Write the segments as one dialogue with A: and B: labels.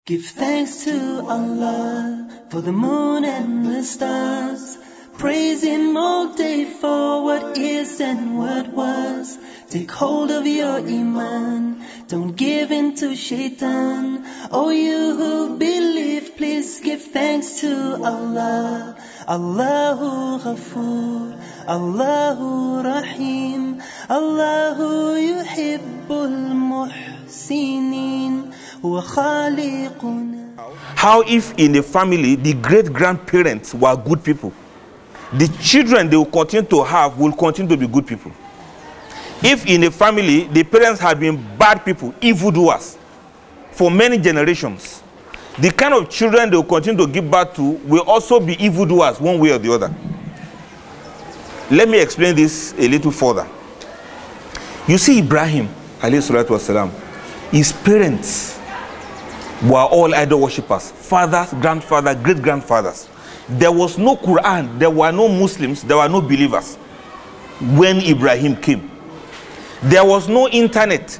A: Give thanks to Allah for the moon and the stars. Praise Him all day for what is and what was. Take hold of your iman, don't give in to shaitan. Oh, you who believe, please give thanks to Allah. Allahu Ghafoor, Allahu Rahim, Allahu Yuhibbul Muhsinin, Huwa Khaliquna.
B: How if in a family the great-grandparents were good people, the children they will continue to have will continue to be good people. If in a family the parents had been bad people, evildoers, for many generations, the kind of children they will continue to give birth to will also be evildoers one way or the other. Let me explain this a little further. You see, Ibrahim, alayhi salatu wasalam, his parents were all idol worshippers, fathers, grandfathers, great-grandfathers. There was no Quran, there were no Muslims, there were no believers when Ibrahim came. There was no internet,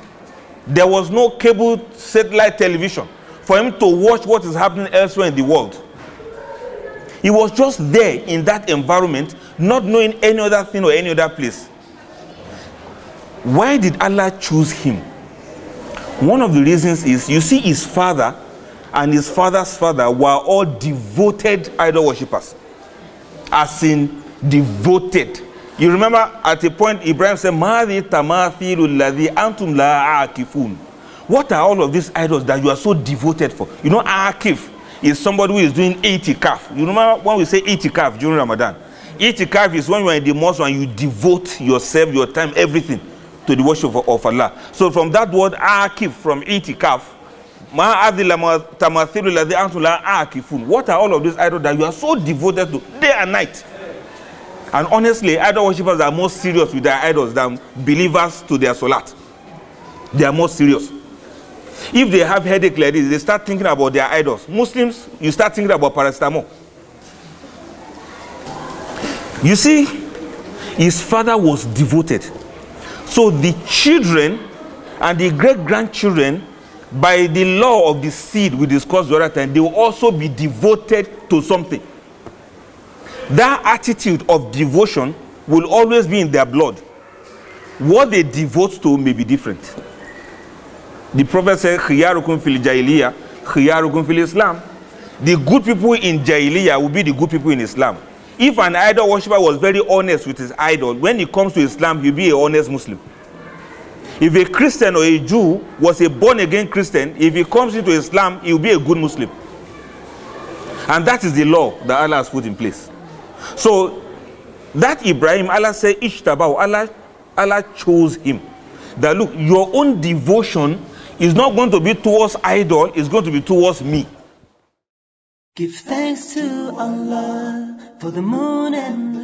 B: there was no cable satellite television for him to watch what is happening elsewhere in the world. He was just there in that environment, not knowing any other thing or any other place. Why did Allah choose him? One of the reasons is, you see, his father and his father's father were all devoted idol worshippers. As in, devoted. You remember at a point Ibrahim said, "Madi tamathilu alladhi antum la aakifun." What are all of these idols that you are so devoted for? You know, aakif is somebody who is doing itikaf. You remember when we say itikaf during Ramadan? Itikaf is when you are in the mosque and you devote yourself, your time, everything to the worship of Allah. So from that word aakif, from itikaf, what are all of these idols that you are so devoted to day and night? And honestly, idol worshippers are more serious with their idols than believers to their salat. They are more serious. If they have headache like this, they start thinking about their idols. Muslims, you start thinking about paracetamol. You see, his father was devoted. So the children and the great-grandchildren, by the law of the seed we discussed the other time, they will also be devoted to something. That attitude of devotion will always be in their blood. What they devote to may be different. The Prophet said, "Khiyarukum fil jahiliyyah, khiyarukum fil Islam." The good people in Jahiliyyah will be the good people in Islam. If an idol worshipper was very honest with his idol, when it comes to Islam, he'll be an honest Muslim. If a Christian or a Jew was a born-again Christian, if he comes into Islam, he'll be a good Muslim. And that is the law that Allah has put in place. So, that Ibrahim, Allah said, Ishtabahu, Allah chose him. That look, your own devotion is not going to be towards idol, it's going to be towards me.
A: Give thanks to Allah for the moon and the